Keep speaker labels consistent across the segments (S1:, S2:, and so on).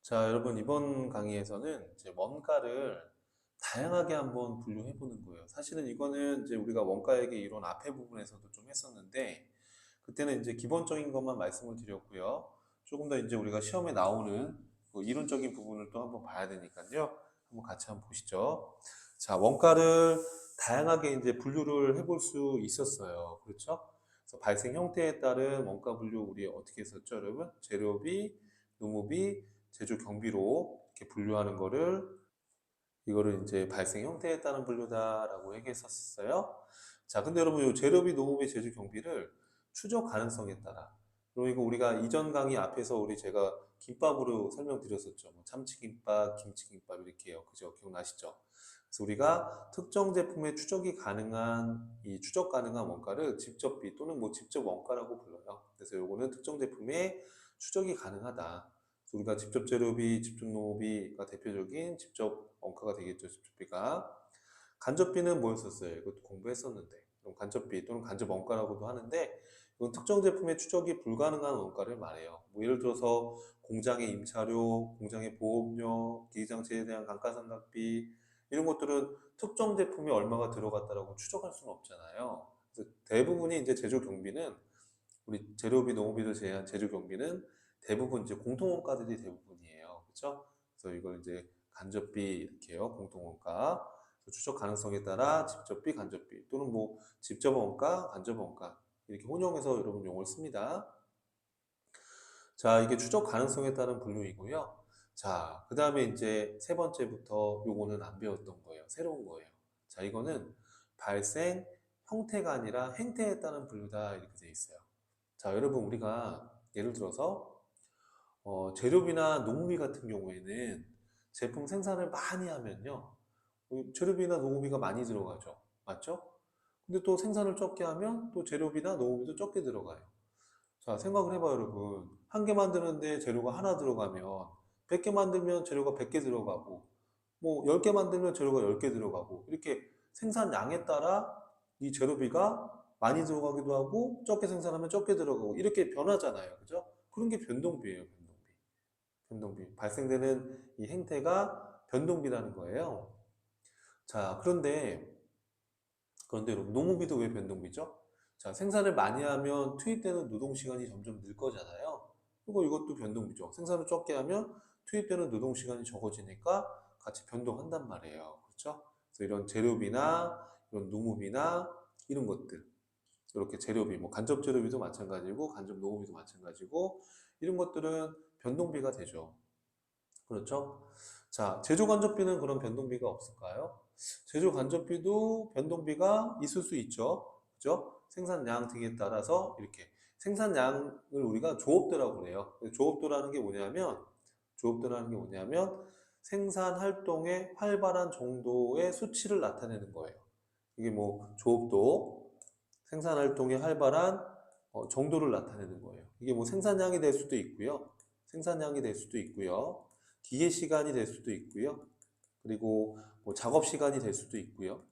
S1: 자, 여러분, 이번 강의에서는 이제 원가를 다양하게 한번 분류해 보는 거예요. 사실은 이거는 이제 우리가 원가액의 이론 앞에 부분에서도 좀 했었는데, 그때는 이제 기본적인 것만 말씀을 드렸고요. 조금 더 이제 우리가 시험에 나오는 그 이론적인 부분을 또 한번 봐야 되니까요. 한번 같이 한번 보시죠. 자, 원가를 다양하게 이제 분류를 해볼 수 있었어요. 그렇죠? 그래서 발생 형태에 따른 원가 분류 우리 어떻게 했었죠, 여러분? 재료비, 노무비, 제조 경비로 이렇게 분류하는 거를 이거를 이제 발생 형태에 따른 분류다라고 얘기했었어요. 자, 근데 여러분 이 재료비, 노무비, 제조 경비를 추적 가능성에 따라 그리고 우리가 이전 강의 앞에서 제가 김밥으로 설명드렸었죠. 뭐 참치김밥, 김치김밥 이렇게 해요. 그죠? 기억나시죠? 그래서 우리가 특정 제품의 추적이 가능한 이 추적 가능한 원가를 직접비 또는 뭐 직접 원가라고 불러요. 그래서 요거는 특정 제품의 추적이 가능하다. 그래서 우리가 직접 재료비, 직접 노무비가 대표적인 직접 원가가 되겠죠. 직접비가. 간접비는 뭐였었어요? 이것도 공부했었는데. 그럼 간접비 또는 간접 원가라고도 하는데 이건 특정 제품의 추적이 불가능한 원가를 말해요. 뭐 예를 들어서 공장의 임차료, 공장의 보험료, 기기장치에 대한 감가상각비 이런 것들은 특정 제품이 얼마가 들어갔다라고 추적할 수는 없잖아요. 그래서 대부분이 이제 제조 경비는 우리 재료비, 농업비를 제외한 제조 경비는 대부분 이제 공통원가들이 대부분이에요. 그렇죠? 그래서 이걸 이제 간접비 이렇게 해요. 공통원가. 추적 가능성에 따라 직접비, 간접비 또는 뭐 직접원가, 간접원가 이렇게 혼용해서 여러분 용어를 씁니다. 자, 이게 추적 가능성에 따른 분류이고요. 자, 그 다음에 이제 세 번째부터 요거는 안 배웠던 거예요. 새로운 거예요. 자, 이거는 발생 형태가 아니라 행태에 따른 분류다 이렇게 돼 있어요. 자, 여러분 우리가 예를 들어서 재료비나 농비 같은 경우에는 제품 생산을 많이 하면요. 재료비나 농비가 많이 들어가죠. 맞죠? 근데 또 생산을 적게 하면 또 재료비나 농비도 적게 들어가요. 자, 생각을 해봐요, 여러분. 한 개 만드는데 재료가 하나 들어가면 100개 만들면 재료가 100개 들어가고 뭐 10개 만들면 재료가 10개 들어가고 이렇게 생산량에 따라 이 재료비가 많이 들어가기도 하고 적게 생산하면 적게 들어가고 이렇게 변하잖아요. 그죠? 그런 게 변동비예요, 변동비. 변동비. 발생되는 이 행태가 변동비라는 거예요. 자, 그런데 여러분, 농업비도 왜 변동비죠? 자, 생산을 많이 하면 투입되는 노동시간이 점점 늘 거잖아요. 그리고 이것도 변동비죠. 생산을 적게 하면 투입되는 노동시간이 적어지니까 같이 변동한단 말이에요. 그렇죠? 그래서 이런 재료비나 이런 농업비나 이런 것들. 이렇게 재료비, 뭐 간접 재료비도 마찬가지고 간접 농업비도 마찬가지고 이런 것들은 변동비가 되죠. 그렇죠? 자, 제조 간접비는 그런 변동비가 없을까요? 제조 간접비도 변동비가 있을 수 있죠. 그죠? 생산량 등에 따라서 이렇게 생산량을 우리가 조업도라고 그래요. 조업도라는 게 뭐냐면 생산 활동의 활발한 정도의 수치를 나타내는 거예요. 이게 뭐 조업도, 생산 활동의 활발한 정도를 나타내는 거예요. 이게 뭐 생산량이 될 수도 있고요. 생산량이 될 수도 있고요. 기계 시간이 될 수도 있고요. 그리고 뭐 작업 시간이 될 수도 있고요.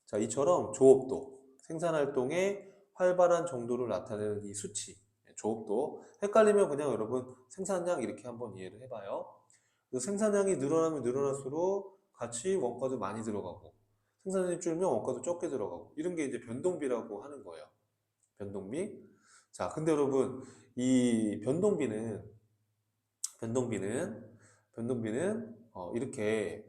S1: 자, 이처럼 조업도, 생산 활동의 활발한 정도를 나타내는 이 수치, 조업도. 헷갈리면 그냥 여러분 생산량 이렇게 한번 이해를 해봐요. 그래서 생산량이 늘어나면 늘어날수록 같이 원가도 많이 들어가고, 생산량이 줄면 원가도 적게 들어가고, 이런 게 이제 변동비라고 하는 거예요. 변동비. 자, 근데 여러분, 이 변동비는, 이렇게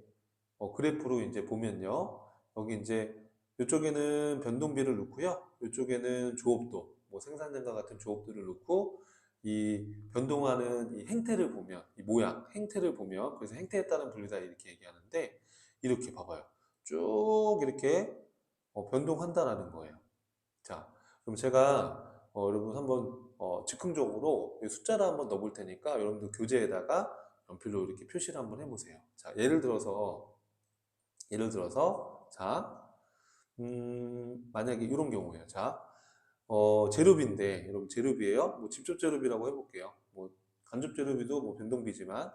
S1: 그래프로 이제 보면요. 여기 이제 이쪽에는 변동비를 넣고요. 이쪽에는 조업도, 뭐 생산량과 같은 조업들을 넣고 이 변동하는 이 행태를 보면, 이 모양, 행태를 보면 그래서 행태에 따른 분류다 이렇게 얘기하는데 이렇게 봐봐요. 쭉 이렇게 변동한다라는 거예요. 자, 그럼 제가 여러분 한번 즉흥적으로 숫자를 한번 넣어볼 테니까 여러분들 교재에다가 연필로 이렇게 표시를 한번 해보세요. 자, 예를 들어서, 자, 만약에 이런 경우예요. 자, 재료비인데, 여러분 재료비예요. 뭐 직접 재료비라고 해볼게요. 뭐 간접 재료비도 뭐 변동비지만,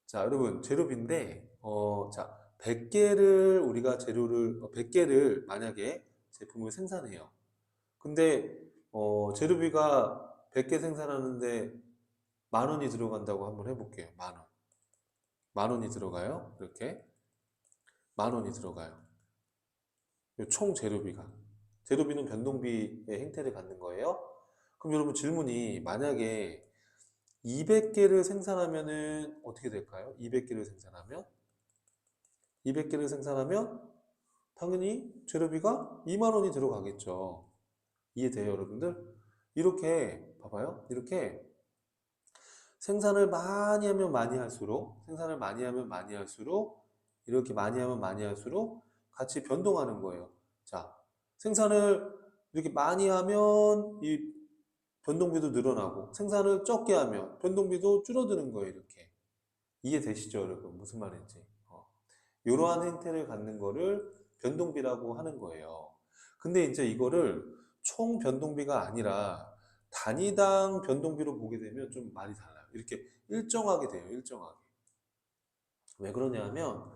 S1: 자, 여러분 재료비인데, 자, 100개를 우리가 100개를 만약에 제품을 생산해요. 근데 재료비가 100개 생산하는데 만 원이 들어간다고 한번 해볼게요. 만 원. 만 원이 들어가요. 이렇게. 만 원이 들어가요. 총 재료비가. 재료비는 변동비의 행태를 갖는 거예요. 그럼 여러분 질문이 만약에 200개를 생산하면은 어떻게 될까요? 200개를 생산하면? 200개를 생산하면 당연히 재료비가 2만 원이 들어가겠죠. 이해돼요, 여러분들? 이렇게 봐봐요. 이렇게 생산을 많이 하면 많이 할수록 생산을 많이 하면 많이 할수록 이렇게 많이 하면 많이 할수록 같이 변동하는 거예요. 자, 생산을 이렇게 많이 하면 이 변동비도 늘어나고 생산을 적게 하면 변동비도 줄어드는 거예요. 이렇게. 이해되시죠, 여러분? 무슨 말인지. 이러한 행태를 갖는 거를 변동비라고 하는 거예요. 근데 이제 이거를 총 변동비가 아니라 단위당 변동비로 보게 되면 좀 말이 달라요. 이렇게 일정하게 돼요, 일정하게. 왜 그러냐면,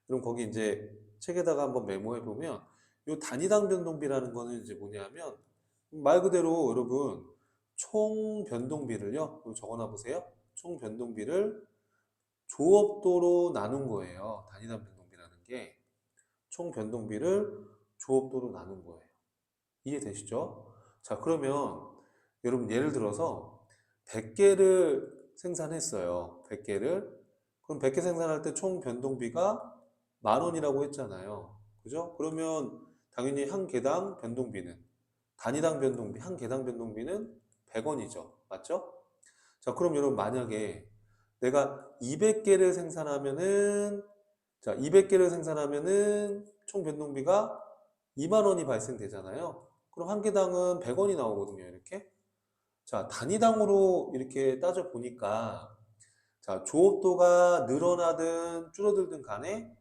S1: 그럼 거기 이제 책에다가 한번 메모해 보면, 이 단위당 변동비라는 거는 이제 뭐냐면, 말 그대로 여러분, 총 변동비를요, 적어놔 보세요. 총 변동비를 조업도로 나눈 거예요. 단위당 변동비라는 게. 총 변동비를 조업도로 나눈 거예요. 이해되시죠? 자, 그러면 여러분 예를 들어서 100개를 생산했어요. 100개를. 그럼 100개 생산할 때 총 변동비가 만 원이라고 했잖아요. 그죠? 그러면 당연히 한 개당 변동비는 단위당 변동비, 한 개당 변동비는 100원이죠. 맞죠? 자, 그럼 여러분 만약에 내가 200개를 생산하면은 자, 200개를 생산하면은 총 변동비가 2만 원이 발생되잖아요. 그럼 한 개당은 100원이 나오거든요, 이렇게. 자, 단위당으로 이렇게 따져 보니까 자, 조업도가 늘어나든 줄어들든 간에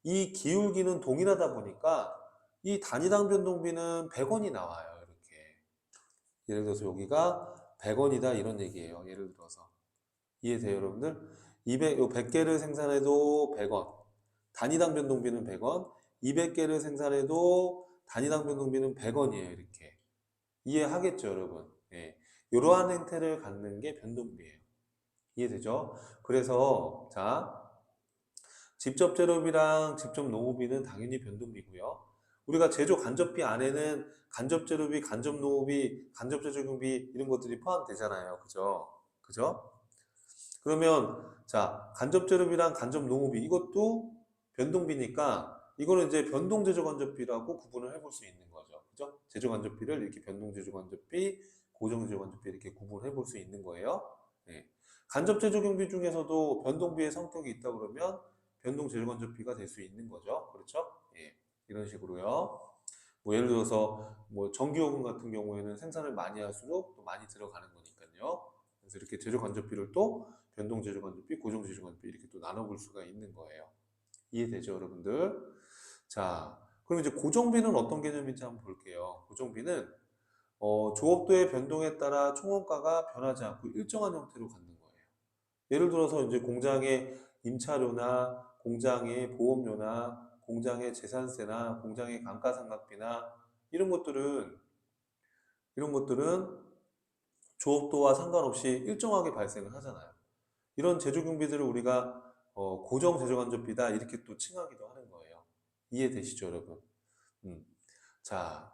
S1: 이 기울기는 동일하다 보니까 이 단위당 변동비는 100원이 나와요, 이렇게. 예를 들어서 여기가 100원이다 이런 얘기예요. 예를 들어서. 이해돼요, 여러분들? 200, 요 100개를 생산해도 100원. 단위당 변동비는 100원. 200개를 생산해도 단위당 변동비는 100원이에요, 이렇게. 이해하겠죠, 여러분? 예. 이러한 행태를 갖는 게 변동비예요. 이해되죠? 그래서, 자, 직접 재료비랑 직접 노무비는 당연히 변동비고요. 우리가 제조 간접비 안에는 간접 재료비, 간접 노무비, 간접 제조비 이런 것들이 포함되잖아요. 그죠? 그죠? 그러면 자 간접 재료비랑 간접 농업비 이것도 변동비니까 이거는 이제 변동 제조 간접비라고 구분을 해볼 수 있는 거죠. 그죠? 제조 간접비를 이렇게 변동 제조 간접비, 고정 제조 간접비 이렇게 구분을 해볼 수 있는 거예요. 네. 간접 제조 경비 중에서도 변동비의 성격이 있다 그러면 변동 제조 간접비가 될 수 있는 거죠. 그렇죠? 예. 이런 식으로요. 뭐 예를 들어서 뭐 전기요금 같은 경우에는 생산을 많이 할수록 또 많이 들어가는 거니까요. 그래서 이렇게 제조 간접비를 또 변동 제조 간접비, 고정 제조 간접비 이렇게 또 나눠볼 수가 있는 거예요. 이해되죠, 여러분들? 자, 그럼 이제 고정비는 어떤 개념인지 한번 볼게요. 고정비는 조업도의 변동에 따라 총원가가 변하지 않고 일정한 형태로 갖는 거예요. 예를 들어서 이제 공장의 임차료나 공장의 보험료나 공장의 재산세나 공장의 감가상각비나 이런 것들은 이런 것들은 조업도와 상관없이 일정하게 발생을 하잖아요. 이런 제조경비들을 우리가 고정 제조간접비다 이렇게 또 칭하기도 하는 거예요. 이해되시죠, 여러분? 음. 자,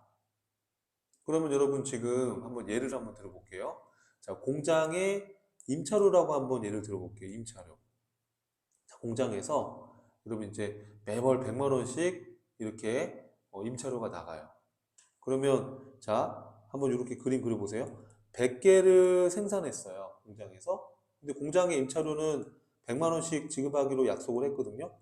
S1: 그러면 여러분 지금 한번 예를 한번 들어볼게요. 자, 공장의 임차료라고 한번 예를 들어볼게요. 임차료. 자, 공장에서 여러분 이제 매월 100만 원씩 이렇게 임차료가 나가요. 그러면 자, 한번 이렇게 그림 그려보세요. 100개를 생산했어요. 공장에서. 근데 공장의 임차료는 100만 원씩 지급하기로 약속을 했거든요.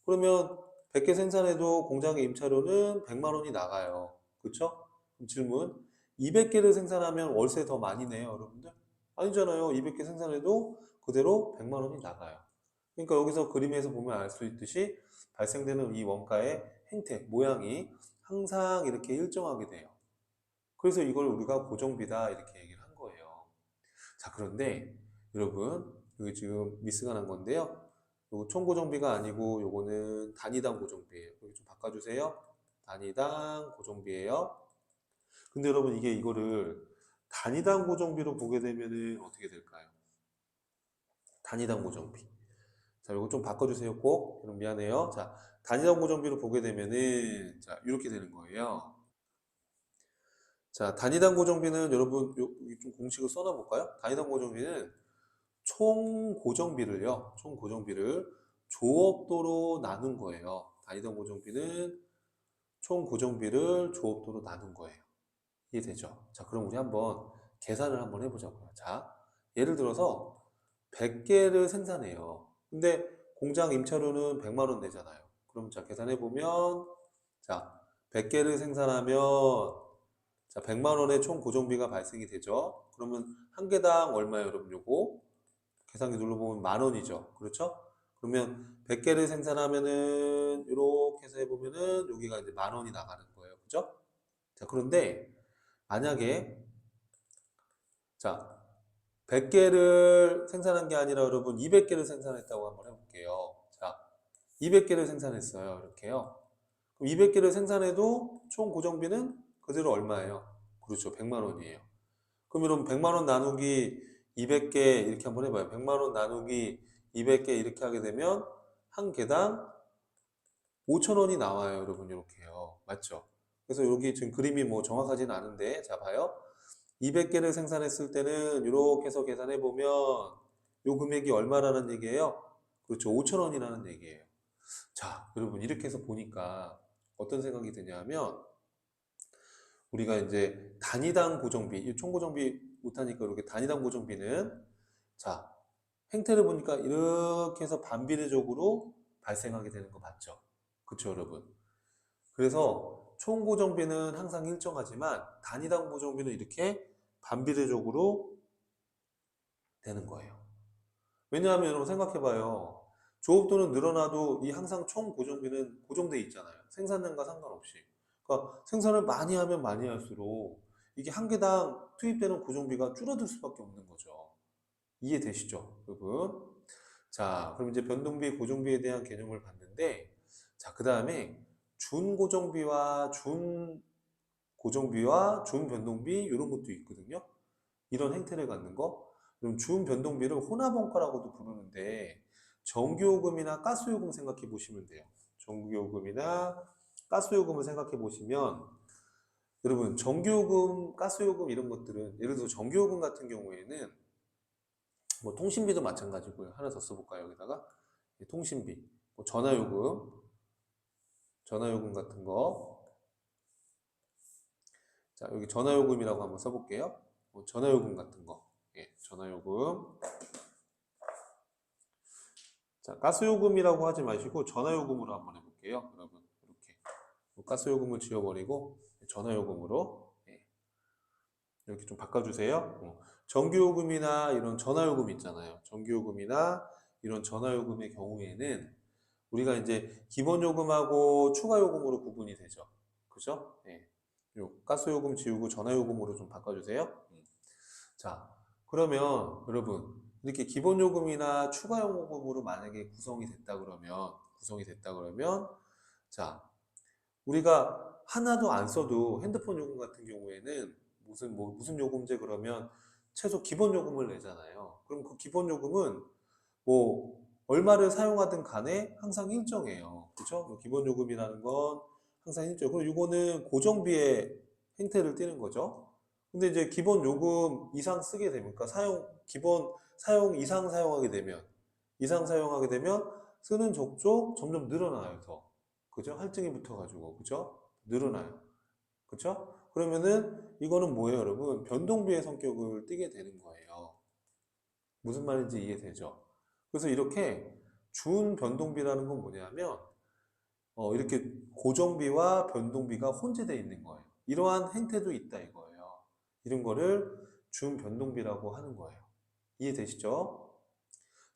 S1: 그러면 100개 생산해도 공장의 임차료는 100만 원이 나가요. 그렇죠? 그럼 질문. 200개를 생산하면 월세 더 많이 내요, 여러분들? 아니잖아요. 200개 생산해도 그대로 100만 원이 나가요. 그러니까 여기서 그림에서 보면 알 수 있듯이 발생되는 이 원가의 행태, 모양이 항상 이렇게 일정하게 돼요. 그래서 이걸 우리가 고정비다 이렇게 얘기를 한 거예요. 자, 그런데 여러분, 여기 지금 미스가 난 건데요. 요거 총고정비가 아니고 요거는 단위당 고정비예요. 여기 좀 바꿔주세요. 단위당 고정비예요. 근데 여러분 이게 이거를 단위당 고정비로 보게 되면은 어떻게 될까요? 단위당 고정비. 자, 이거 좀 바꿔주세요. 꼭. 여러분 미안해요. 자, 단위당 고정비를 보게 되면은, 자, 이렇게 되는 거예요. 자, 단위당 고정비는 여러분, 여기 좀 공식을 써놔 볼까요? 단위당 고정비는 총 고정비를요, 총 고정비를 조업도로 나눈 거예요. 단위당 고정비는 총 고정비를 조업도로 나눈 거예요. 이해되죠? 자, 그럼 우리 한번 계산을 한번 해보자고요. 자, 예를 들어서 100개를 생산해요. 근데 공장 임차료는 100만 원 내잖아요. 그럼 자, 계산해보면, 자, 100개를 생산하면, 자, 100만 원의 총 고정비가 발생이 되죠. 그러면 한 개당 얼마예요, 여러분? 요거 계산기 눌러보면 만 원이죠. 그렇죠? 그러면 100개를 생산하면은 이렇게 해서 해보면은 여기가 이제 만 원이 나가는 거예요. 그죠? 자, 그런데 만약에 자, 100개를 생산한 게 아니라 여러분 200개를 생산했다고 한번 해볼게요. 자, 200개를 생산했어요. 이렇게요. 그럼 200개를 생산해도 총 고정비는 그대로 얼마예요? 그렇죠. 100만 원이에요. 그럼 여러분 100만 원 나누기 200개 이렇게 한번 해봐요. 100만 원 나누기 200개 이렇게 하게 되면 한 개당 5천 원이 나와요. 여러분 이렇게요. 맞죠? 그래서 여기 지금 그림이 뭐 정확하진 않은데 자 봐요. 200개를 생산했을 때는 이렇게 해서 계산해 보면 요 금액이 얼마라는 얘기예요? 그렇죠. 5천 원이라는 얘기예요. 자, 여러분 이렇게 해서 보니까 어떤 생각이 드냐면 우리가 이제 단위당 고정비, 이 총고정비 못하니까 이렇게 단위당 고정비는 자, 행태를 보니까 이렇게 해서 반비례적으로 발생하게 되는 거 맞죠? 그쵸, 여러분? 그래서 총 고정비는 항상 일정하지만 단위당 고정비는 이렇게 반비례적으로 되는 거예요. 왜냐하면 여러분 생각해봐요. 조업도는 늘어나도 이 항상 총 고정비는 고정돼 있잖아요. 생산량과 상관없이. 그러니까 생산을 많이 하면 많이 할수록 이게 한 개당 투입되는 고정비가 줄어들 수밖에 없는 거죠. 이해되시죠, 여러분? 자, 그럼 이제 변동비, 고정비에 대한 개념을 봤는데, 자, 그 다음에 준고정비와 준고정비와 준변동비 이런 것도 있거든요. 이런 행태를 갖는 거. 그럼 준변동비를 혼합원가라고도 부르는데, 전기요금이나 가스요금 생각해 보시면 돼요. 전기요금이나 가스요금을 생각해 보시면, 여러분, 전기요금, 가스요금 이런 것들은, 예를 들어 전기요금 같은 경우에는 뭐 통신비도 마찬가지고요. 하나 더 써볼까요? 여기다가 통신비, 뭐 전화요금 같은 거. 자, 여기 전화요금이라고 한번 써볼게요. 뭐 전화요금 같은 거. 예, 전화요금. 자, 가스요금이라고 하지 마시고 전화요금으로 한번 해볼게요. 여러분, 이렇게 뭐 가스요금을 지워버리고 전화요금으로 예, 이렇게 좀 바꿔주세요. 전기요금이나 이런 전화요금 있잖아요. 전기요금이나 이런 전화요금의 경우에는 우리가 이제 기본요금하고 추가요금으로 구분이 되죠. 그죠? 예. 요 가스요금 지우고 전화요금으로 좀 바꿔주세요. 자, 그러면 여러분 이렇게 기본요금이나 추가요금으로 만약에 구성이 됐다 그러면 자, 우리가 하나도 안 써도 핸드폰 요금 같은 경우에는 무슨 요금제 그러면 최소 기본 요금을 내잖아요. 그럼 그 기본 요금은 뭐 얼마를 사용하든 간에 항상 일정해요. 그렇죠? 기본 요금이라는 건 항상 일정. 그리고 이거는 고정비의 행태를 띠는 거죠. 근데 이제 기본 요금 이상 쓰게 되면, 그러니까 기본 사용 이상 사용하게 되면 쓰는 족족 점점 늘어나요, 더. 그죠? 할증이 붙어가지고, 그죠? 늘어나요. 그쵸? 그러면은 이거는 뭐예요, 여러분? 변동비의 성격을 띠게 되는 거예요. 무슨 말인지 이해되죠? 그래서 이렇게 준 변동비라는 건 뭐냐면 이렇게 고정비와 변동비가 혼재되어 있는 거예요. 이러한 행태도 있다 이거예요. 이런 거를 준 변동비라고 하는 거예요. 이해되시죠?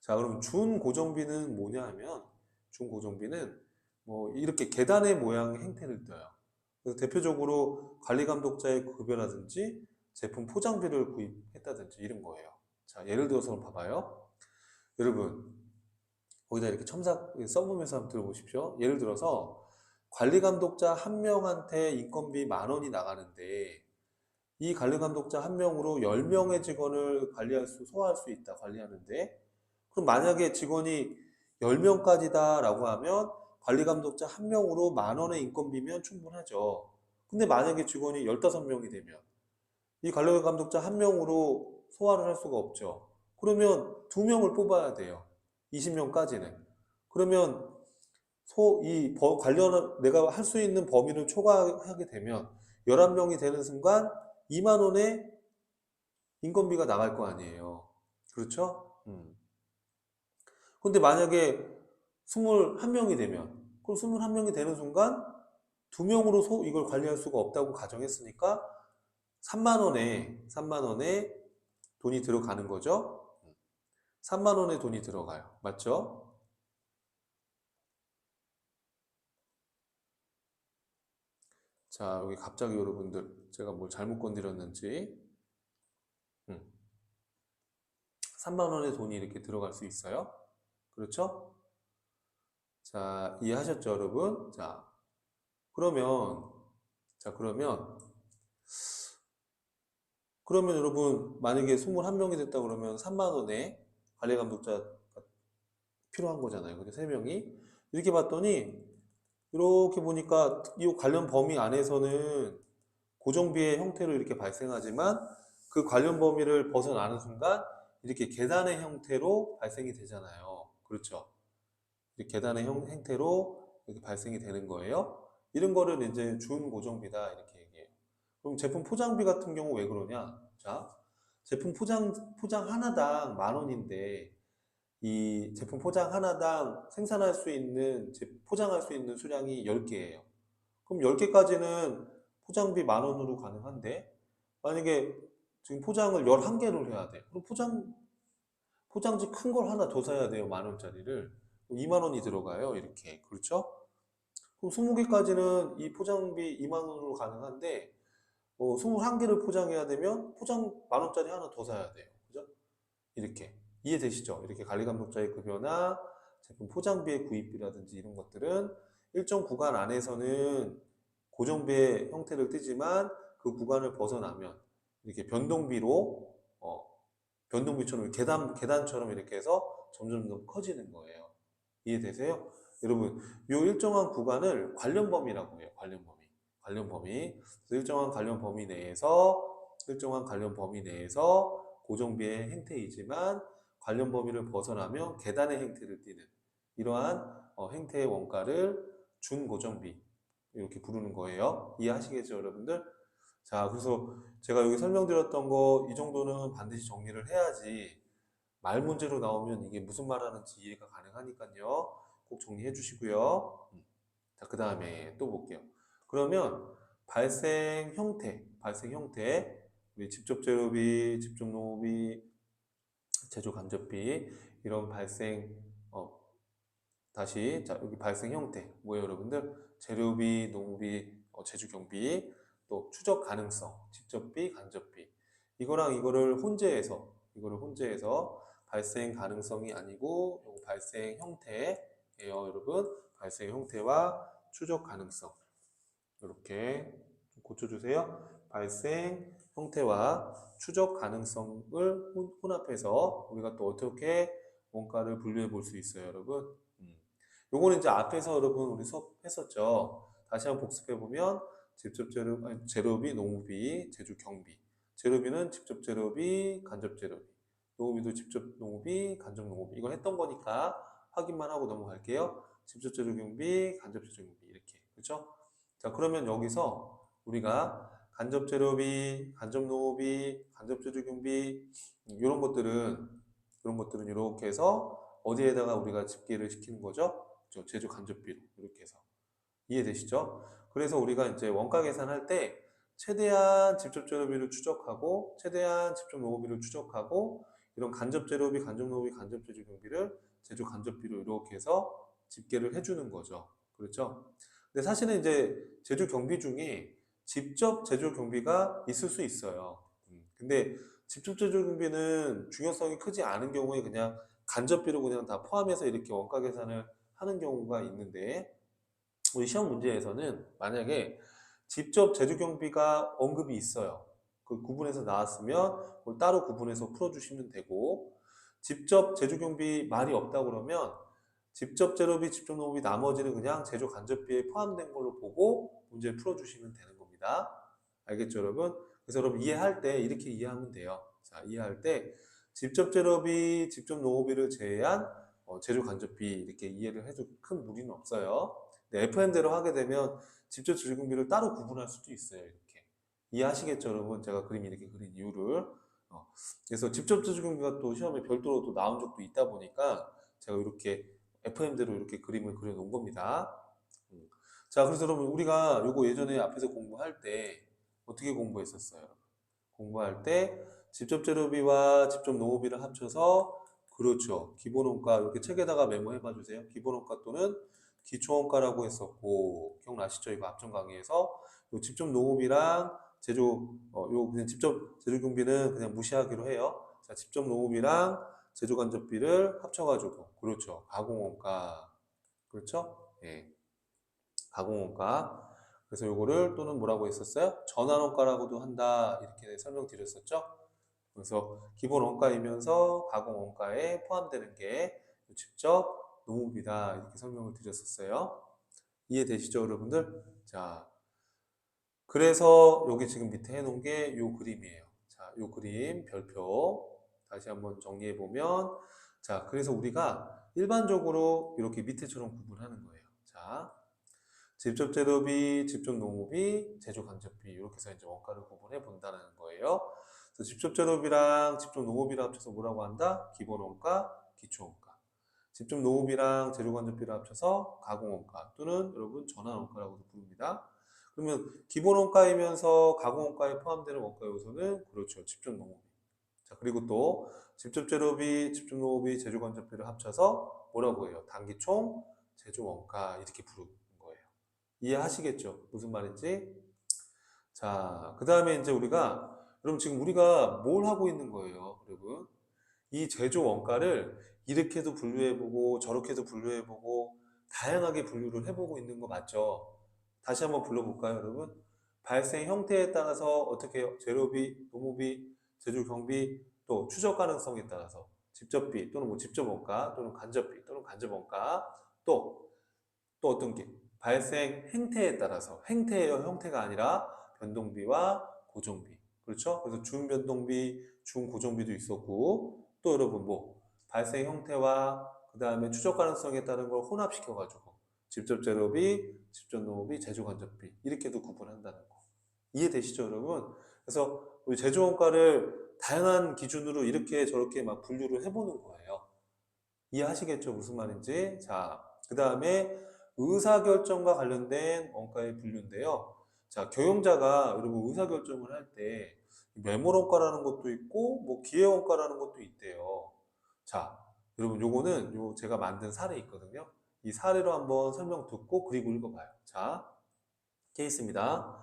S1: 자, 그럼 준 고정비는 뭐냐 하면 준 고정비는 뭐 이렇게 계단의 모양의 행태를 떼요. 그래서 대표적으로 관리감독자의 급여라든지 제품 포장비를 구입했다든지 이런 거예요. 자, 예를 들어서 한번 봐봐요. 여러분, 거기다 이렇게 첨삭 써보면서 한번 들어보십시오. 예를 들어서 관리감독자 한 명한테 인건비 만 원이 나가는데 이 관리감독자 한 명으로 10명의 직원을 소화할 수 있다, 관리하는데. 그럼 만약에 직원이 10명까지다 라고 하면 관리감독자 1명으로 10,000원의 인건비면 충분하죠. 근데 만약에 직원이 15명이 되면 이 관리감독자 1명으로 소화를 할 수가 없죠. 그러면 2명을 뽑아야 돼요. 20명까지는. 그러면 관련 내가 할 수 있는 범위를 초과하게 되면 11명이 되는 순간 2만 원의 인건비가 나갈 거 아니에요. 그렇죠? 근데 만약에 21명이 되면 그럼 21명이 되는 순간 2명으로 이걸 관리할 수가 없다고 가정했으니까 3만 원에 돈이 들어가는 거죠. 3만 원의 돈이 들어가요. 맞죠? 자, 여기 갑자기 여러분들 제가 뭘 잘못 건드렸는지 3만 원의 돈이 이렇게 들어갈 수 있어요. 그렇죠? 자, 이해하셨죠, 여러분? 그러면 자, 그러면 여러분 만약에 21명이 됐다 그러면 3만 원에 관리 감독자가 필요한 거잖아요. 근데 3명이 이렇게 봤더니 이렇게 보니까 이 관련 범위 안에서는 고정비의 형태로 이렇게 발생하지만 그 관련 범위를 벗어나는 순간 이렇게 계단의 형태로 발생이 되잖아요. 그렇죠? 이렇게 계단의 형태로 이렇게 발생이 되는 거예요. 이런 거를 이제 준고정비다 이렇게 얘기해요. 그럼 제품 포장비 같은 경우 왜 그러냐? 자, 제품 포장 하나당 10,000원인데 이 제품 포장 하나당 생산할 수 있는, 포장할 수 있는 수량이 10개예요. 그럼 10개까지는 포장비 10,000원으로 가능한데, 만약에 지금 포장을 11개를 해야 돼. 그럼 포장지 큰 걸 하나 더 사야 돼요. 10,000원짜리를. 2만 원이 들어가요. 이렇게. 그렇죠? 그럼 20개까지는 이 포장비 2만 원으로 가능한데, 21개를 포장해야 되면 포장 10,000원짜리 하나 더 사야 돼요. 그죠? 이렇게. 이해되시죠? 이렇게 관리감독자의 급여나 제품 포장비의 구입비라든지 이런 것들은 일정 구간 안에서는 고정비의 형태를 띠지만 그 구간을 벗어나면 이렇게 변동비처럼 계단처럼 이렇게 해서 점점 더 커지는 거예요. 이해되세요? 여러분, 이 일정한 구간을 관련 범위라고 해요. 관련 범위. 관련 범위. 그래서 일정한 관련 범위 내에서 고정비의 행태이지만 관련 범위를 벗어나면 계단의 행태를 띠는 이러한 행태의 원가를 준고정비 이렇게 부르는 거예요. 이해하시겠죠, 여러분들? 자, 그래서 제가 여기 설명드렸던 거 이 정도는 반드시 정리를 해야지 말 문제로 나오면 이게 무슨 말 하는지 이해가 가능하니까요. 꼭 정리해 주시고요. 자, 그 다음에 또 볼게요. 그러면 발생 형태, 우리 직접 재료비, 직접 농업비, 제조 간접비, 이런 어, 다시, 자, 여기 발생 형태, 뭐예요, 여러분들? 재료비, 농비, 제조 경비, 또 추적 가능성, 직접비, 간접비. 이거를 혼재해서 발생 가능성이 아니고, 요거 발생 형태예요, 여러분. 발생 형태와 추적 가능성. 이렇게 고쳐주세요. 발생 형태와 추적 가능성을 혼합해서 우리가 또 어떻게 원가를 분류해 볼 수 있어요, 여러분. 요거는 이제 앞에서 여러분 우리 수업했었죠. 다시 한번 복습해 보면 직접 재료비, 농업비, 제조 경비. 재료비는 직접 재료비, 간접 재료비. 농업비도 직접 농업비, 간접 농업비. 이거 했던 거니까 확인만 하고 넘어갈게요. 직접 재료 경비, 간접 재료 경비 이렇게. 그렇죠? 자, 그러면 여기서 우리가 간접 재료비, 간접 농업비, 간접 재료 경비 이런 것들은 이렇게 해서 어디에다가 우리가 집계를 시키는 거죠? 제조 간접비로 이렇게 해서 이해되시죠? 그래서 우리가 이제 원가 계산할 때 최대한 직접 재료비를 추적하고 최대한 직접 농업비를 추적하고 이런 간접 재료비, 간접 농업비, 간접 제조 경비를 제조 간접비로 이렇게 해서 집계를 해주는 거죠. 그렇죠? 근데 사실은 이제 제조 경비 중에 직접 제조 경비가 있을 수 있어요. 근데 직접 제조 경비는 중요성이 크지 않은 경우에 그냥 간접비로 그냥 다 포함해서 이렇게 원가 계산을 하는 경우가 있는데 우리 시험 문제에서는 만약에 직접 제조 경비가 언급이 있어요. 그 구분해서 나왔으면 그걸 따로 구분해서 풀어주시면 되고 직접 제조 경비 말이 없다 그러면 직접 재료비, 직접 농업비 나머지는 그냥 제조 간접비에 포함된 걸로 보고 문제를 풀어주시면 되는 겁니다. 알겠죠, 여러분? 그래서 여러분 이해할 때 이렇게 이해하면 돼요. 자, 이해할 때 직접 재료비, 직접 농업비를 제외한 제조 간접비 이렇게 이해를 해도 큰 무리는 없어요. 근데 FM대로 하게 되면 직접 제조경비를 따로 구분할 수도 있어요. 이렇게 이해하시겠죠, 여러분? 제가 그림 이렇게 그린 이유를. 그래서 직접 제조경비가 또 시험에 별도로 또 나온 적도 있다 보니까 제가 이렇게 FM대로 이렇게 그림을 그려놓은 겁니다. 자, 그래서 여러분 우리가 요거 예전에 앞에서 공부할 때 어떻게 공부했었어요? 공부할 때 직접 재료비와 직접 농업비를 합쳐서 그렇죠. 기본원가 이렇게 책에다가 메모해 봐 주세요. 기본원가 또는 기초원가라고 했었고 기억나시죠? 이거 앞전 강의에서 요 직접 농업이랑 요 그냥 직접 재료 경비는 그냥 무시하기로 해요. 자, 직접 농업이랑 제조 간접비를 합쳐가지고 그렇죠. 가공원가 그렇죠? 예, 가공원가. 그래서 요거를 또는 뭐라고 했었어요? 전환원가라고도 한다 이렇게 설명드렸었죠. 그래서 기본 원가이면서 가공 원가에 포함되는 게 직접 농업이다 이렇게 설명을 드렸었어요. 이해되시죠, 여러분들? 자, 그래서 여기 지금 밑에 해놓은 게 요 그림이에요. 자, 요 그림 별표 다시 한번 정리해 보면 자, 그래서 우리가 일반적으로 이렇게 밑에처럼 구분하는 거예요. 자, 직접 재료비, 직접 농업비, 제조 간접비 이렇게 해서 이제 원가를 구분해 본다는 거예요. 그래서 직접 재료비랑 직접 농업비를 합쳐서 뭐라고 한다? 기본 원가, 기초 원가. 직접 농업비랑 제조 간접비를 합쳐서 가공 원가 또는 여러분 전환 원가라고도 부릅니다. 그러면 기본 원가이면서 가공 원가에 포함되는 원가 요소는 그렇죠. 직접 농업비. 자, 그리고 또 직접 재료비, 직접 농업비, 제조 간접비를 합쳐서 뭐라고 해요? 단기총 제조 원가 이렇게 부르는 거예요. 이해하시겠죠? 무슨 말인지? 자, 그 다음에 이제 여러분 지금 우리가 뭘 하고 있는 거예요, 여러분? 이 제조 원가를 이렇게도 분류해보고 저렇게도 분류해보고 다양하게 분류를 해보고 있는 거 맞죠? 다시 한번 불러볼까요, 여러분? 발생 형태에 따라서 어떻게 재료비, 노무비, 제조 경비, 또 추적 가능성에 따라서 직접비 또는 뭐 직접 원가 또는 간접비 또는 간접 원가 또 어떤 게 발생 행태에 따라서 행태예요, 형태가 아니라 변동비와 고정비 그렇죠? 그래서 준변동비, 준고정비도 있었고 또 여러분 뭐 발생 형태와 그 다음에 추적 가능성에 따른 걸 혼합시켜 가지고 직접 재료비, 직접 농업비, 제조 간접비 이렇게도 구분한다는 거 이해되시죠, 여러분? 그래서 우리 제조 원가를 다양한 기준으로 이렇게 저렇게 막 분류를 해보는 거예요. 이해하시겠죠? 무슨 말인지. 자, 그 다음에 의사결정과 관련된 원가의 분류인데요. 자, 경영자가 여러분 의사결정을 할 때 매몰원가라는 것도 있고 뭐 기회원가라는 것도 있대요. 자, 여러분 요거는 제가 만든 사례 있거든요. 이 사례로 한번 설명 듣고 그리고 읽어봐요. 자, 케이스입니다.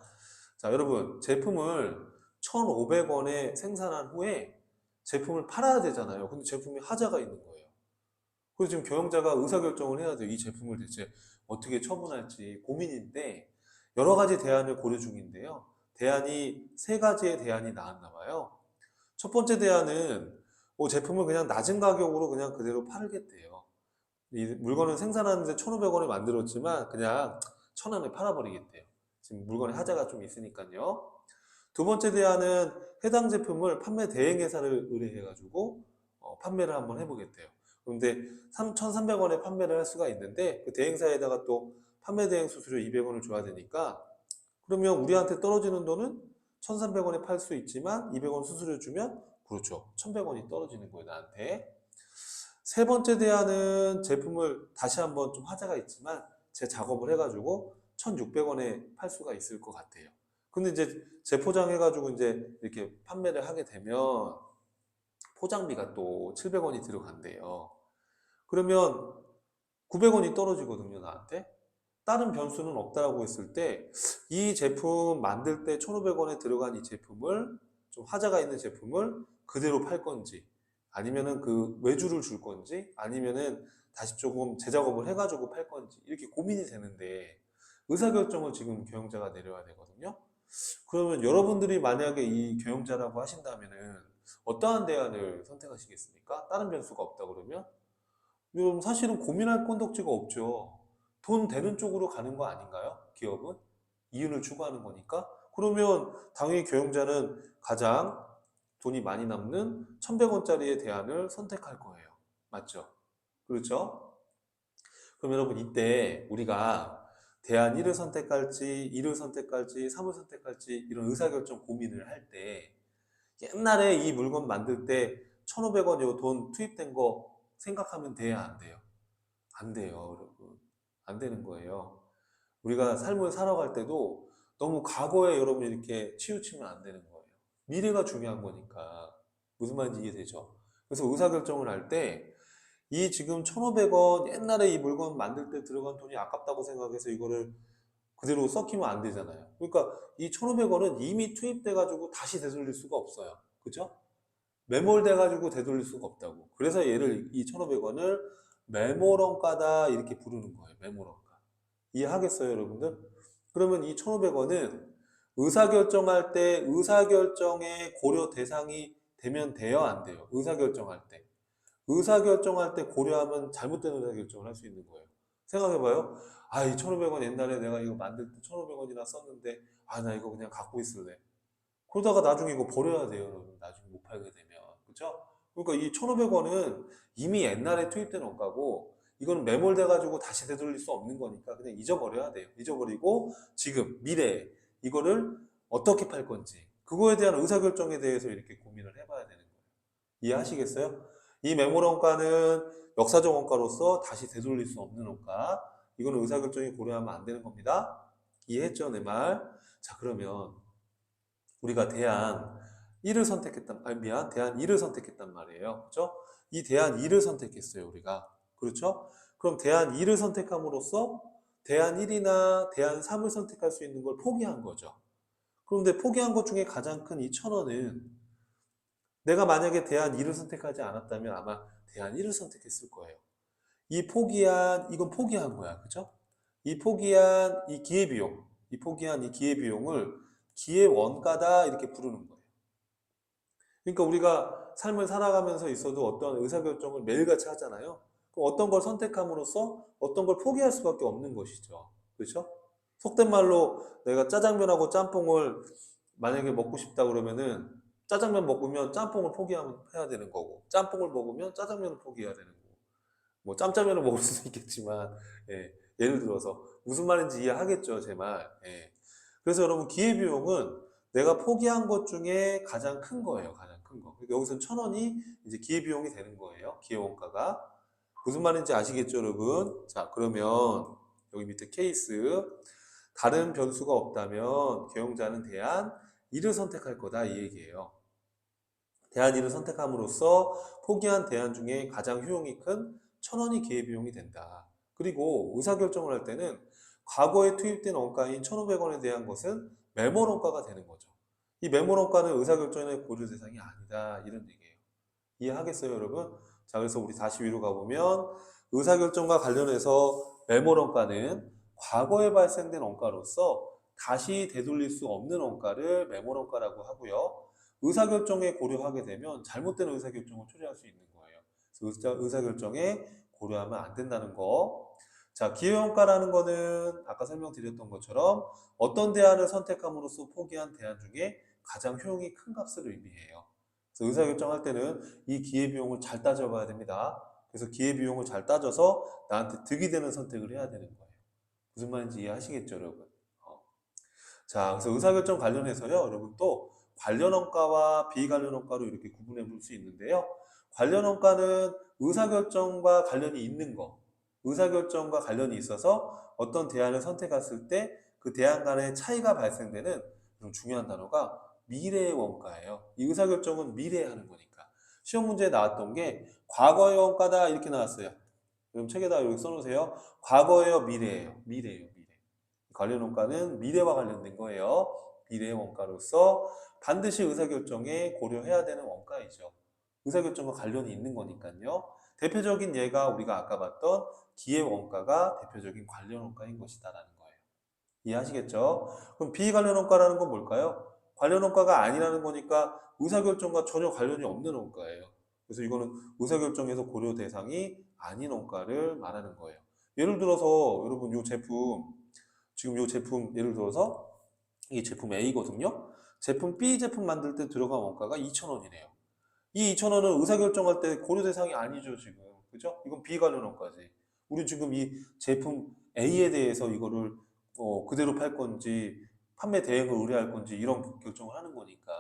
S1: 자, 여러분 제품을 1,500원에 생산한 후에 제품을 팔아야 되잖아요. 근데 제품에 하자가 있는 거예요. 그래서 지금 경영자가 의사결정을 해야 돼요. 이 제품을 대체 어떻게 처분할지 고민인데 여러 가지 대안을 고려 중인데요. 대안이 세 가지의 대안이 나왔나 봐요. 첫 번째 대안은 제품을 그냥 낮은 가격으로 그냥 그대로 팔겠대요. 이 물건을 생산하는데 1,500원에 만들었지만 그냥 1,000원에 팔아버리겠대요. 지금 물건에 하자가 좀 있으니까요. 두 번째 대안은 해당 제품을 판매 대행회사를 의뢰해가지고 판매를 한번 해보겠대요. 그런데 1,300원에 판매를 할 수가 있는데 그 대행사에다가 또 판매 대행 수수료 200원을 줘야 되니까 그러면 우리한테 떨어지는 돈은 1,300원에 팔 수 있지만 200원 수수료 주면 그렇죠. 1,100원이 떨어지는 거예요, 나한테. 세 번째 대안은 제품을 다시 한번 좀 하자가 있지만 제 작업을 해가지고 1,600원에 팔 수가 있을 것 같아요. 근데 이제 재포장해가지고 이제 이렇게 판매를 하게 되면 포장비가 또 700원이 들어간대요. 그러면 900원이 떨어지거든요, 나한테. 다른 변수는 없다라고 했을 때 이 제품 만들 때 1,500원에 들어간 이 제품을 좀 하자가 있는 제품을 그대로 팔 건지 아니면은 그 외주를 줄 건지 아니면은 다시 조금 재작업을 해가지고 팔 건지 이렇게 고민이 되는데 의사결정을 지금 경영자가 내려야 되거든요. 그러면 여러분들이 만약에 이 경영자라고 하신다면은 어떠한 대안을 선택하시겠습니까? 다른 변수가 없다 그러면? 그럼 사실은 고민할 건덕지가 없죠. 돈 되는 쪽으로 가는 거 아닌가요? 기업은? 이윤을 추구하는 거니까. 그러면 당연히 경영자는 가장 돈이 많이 남는 1,100원짜리의 대안을 선택할 거예요. 맞죠? 그렇죠? 그럼 여러분 이때 우리가 대안 1을 선택할지 2를 선택할지 3을 선택할지 이런 의사결정 고민을 할 때 옛날에 이 물건 만들 때 1,500원 요 돈 투입된 거 생각하면 돼야 안 돼요? 안 돼요, 여러분. 안 되는 거예요. 우리가 삶을 살아갈 때도 너무 과거에 여러분 이렇게 치우치면 안 되는 거예요. 미래가 중요한 거니까. 무슨 말인지 이해되죠? 그래서 의사결정을 할 때 이 지금 1,500원 옛날에 이 물건 만들 때 들어간 돈이 아깝다고 생각해서 이거를 그대로 썩히면 안 되잖아요. 그러니까 이 1,500원은 이미 투입돼 가지고 다시 되돌릴 수가 없어요. 그죠? 매몰돼 가지고 되돌릴 수가 없다고. 그래서 얘를 이 1,500원을 메모런가다 이렇게 부르는 거예요. 메모런가. 이해하겠어요, 여러분들? 그러면 이 1,500원은 의사결정할 때 의사결정의 고려 대상이 되면 돼요, 안 돼요? 의사결정할 때. 의사결정할 때 고려하면 잘못된 의사결정을 할 수 있는 거예요. 생각해봐요. 아, 이 1,500원 옛날에 내가 이거 만들 때 1,500원이나 썼는데, 아, 나 이거 그냥 갖고 있을래. 그러다가 나중에 이거 버려야 돼요, 여러분. 나중에 못 팔게 되면. 그죠? 그러니까 이 1,500원은 이미 옛날에 투입된 원가고, 이거는 매몰돼가지고 다시 되돌릴 수 없는 거니까 그냥 잊어버려야 돼요. 잊어버리고, 지금, 미래에, 이거를 어떻게 팔 건지, 그거에 대한 의사결정에 대해서 이렇게 고민을 해봐야 되는 거예요. 이해하시겠어요? 이 매몰 원가는 역사적 원가로서 다시 되돌릴 수 없는 원가. 이거는 의사결정이 고려하면 안 되는 겁니다. 이해했죠, 내 말? 자, 그러면 우리가 대안 1을 선택했단, 아, 미안, 대안 2를 선택했단 말이에요. 그죠? 이 대안 2를 선택했어요, 우리가. 그렇죠? 그럼 대안 2를 선택함으로써 대안 1이나 대안 3을 선택할 수 있는 걸 포기한 거죠. 그런데 포기한 것 중에 가장 큰 이 1,000원은 내가 만약에 대안 2를 선택하지 않았다면 아마 대안 1을 선택했을 거예요. 이건 포기한 거야. 그죠? 이 포기한 이 기회비용, 이 포기한 이 기회비용을 기회원가다 이렇게 부르는 거예요. 그러니까 우리가 삶을 살아가면서 있어도 어떤 의사결정을 매일같이 하잖아요. 그럼 어떤 걸 선택함으로써 어떤 걸 포기할 수밖에 없는 것이죠. 그렇죠? 속된 말로 내가 짜장면하고 짬뽕을 만약에 먹고 싶다 그러면은 짜장면 먹으면 짬뽕을 포기해야 되는 거고 짬뽕을 먹으면 짜장면을 포기해야 되는 거고 뭐 짬짜면을 먹을 수도 있겠지만 예, 예를 들어서 무슨 말인지 이해하겠죠, 제 말. 예. 그래서 여러분 기회비용은 내가 포기한 것 중에 가장 큰 거예요, 가장 큰 거. 여기서 1,000원이 이제 기회비용이 되는 거예요, 기회원가가. 무슨 말인지 아시겠죠, 여러분? 자, 그러면 여기 밑에 케이스 다른 변수가 없다면 경영자는 대안 2를 선택할 거다 이 얘기예요. 대안 2를 선택함으로써 포기한 대안 중에 가장 효용이 큰 1,000원이 기회비용이 된다. 그리고 의사결정을 할 때는 과거에 투입된 원가인 1,500원에 대한 것은 매몰 원가가 되는 거죠. 이 매몰 원가는 의사결정의 고려 대상이 아니다. 이런 얘기예요. 이해하겠어요, 여러분? 자, 그래서 우리 다시 위로 가보면 의사결정과 관련해서 매몰 원가는 과거에 발생된 원가로서 다시 되돌릴 수 없는 원가를 매몰 원가라고 하고요. 의사결정에 고려하게 되면 잘못된 의사결정을 초래할 수 있는 거예요. 그래서 의사결정에 고려하면 안 된다는 거. 자, 기회원가라는 거는 아까 설명드렸던 것처럼 어떤 대안을 선택함으로써 포기한 대안 중에 가장 효용이 큰 값을 의미해요. 그래서 의사결정할 때는 이 기회비용을 잘 따져봐야 됩니다. 그래서 기회비용을 잘 따져서 나한테 득이 되는 선택을 해야 되는 거예요. 무슨 말인지 이해하시겠죠, 여러분? 어. 자, 그래서 의사결정 관련해서요, 여러분 또 관련 원가와 비관련 원가로 이렇게 구분해 볼 수 있는데요. 관련 원가는 의사결정과 관련이 있는 거, 의사결정과 관련이 있어서 어떤 대안을 선택했을 때 그 대안 간의 차이가 발생되는 좀 중요한 단어가 미래의 원가예요. 이 의사결정은 미래에 하는 거니까. 시험 문제에 나왔던 게 과거의 원가다 이렇게 나왔어요. 그럼 책에다 여기 써놓으세요. 과거예요, 미래예요? 미래예요, 미래. 관련 원가는 미래와 관련된 거예요. 미래의 원가로서 반드시 의사결정에 고려해야 되는 원가이죠. 의사결정과 관련이 있는 거니까요. 대표적인 예가 우리가 아까 봤던 기회 원가가 대표적인 관련 원가인 것이다라는 거예요. 이해하시겠죠? 그럼 비관련 원가라는 건 뭘까요? 관련 원가가 아니라는 거니까 의사결정과 전혀 관련이 없는 원가예요. 그래서 이거는 의사결정에서 고려 대상이 아닌 원가를 말하는 거예요. 예를 들어서 여러분 요 제품, 지금 요 제품 예를 들어서 이 제품 A거든요. 제품 B 제품 만들 때 들어간 원가가 2,000원이래요. 이 2,000원은 의사결정할 때 고려 대상이 아니죠, 지금. 그죠? 이건 비관련 원가지. 우리 지금 이 제품 A에 대해서 이거를 그대로 팔 건지 판매 대행을 의뢰할 건지 이런 결정을 하는 거니까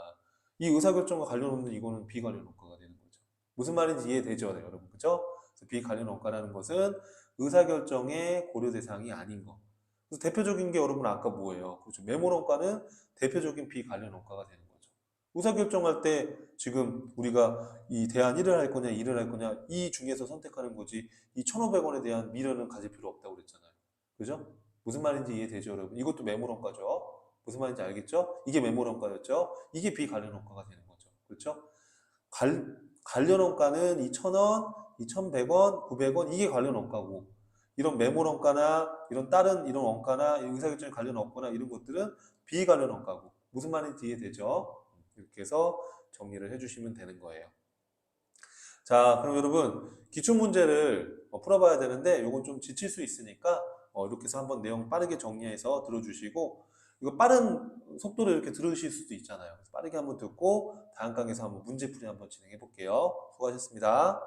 S1: 이 의사결정과 관련 없는 이거는 비관련 원가가 되는 거죠. 무슨 말인지 이해되죠, 네, 여러분? 그죠? 그래서 비관련 원가라는 것은 의사결정의 고려 대상이 아닌 거. 그래서 대표적인 게 여러분 아까 뭐예요? 그렇죠. 매몰 원가는 대표적인 비관련 원가가 되는 거죠. 의사결정할 때 지금 우리가 이 대안 1을 할 거냐, 2를 할 거냐, 이 중에서 선택하는 거지, 이 1,500원에 대한 미련은 가질 필요 없다고 그랬잖아요. 그죠? 무슨 말인지 이해되죠, 여러분? 이것도 매몰원가죠. 무슨 말인지 알겠죠? 이게 매몰원가였죠? 이게 비관련원가가 되는 거죠. 그렇죠? 관련원가는 2,000원, 2,100원, 900원, 이게 관련원가고, 이런 매몰원가나, 이런 다른 이런 원가나, 의사결정에 관련 없거나 이런 것들은 비관련원가고, 무슨 말인지 이해되죠? 이렇게 해서 정리를 해주시면 되는 거예요. 자, 그럼 여러분 기출문제를 풀어봐야 되는데 이건 좀 지칠 수 있으니까 이렇게 해서 한번 내용 빠르게 정리해서 들어주시고 이거 빠른 속도로 이렇게 들으실 수도 있잖아요. 그래서 빠르게 한번 듣고 다음 강에서 한번 문제풀이 한번 진행해 볼게요. 수고하셨습니다.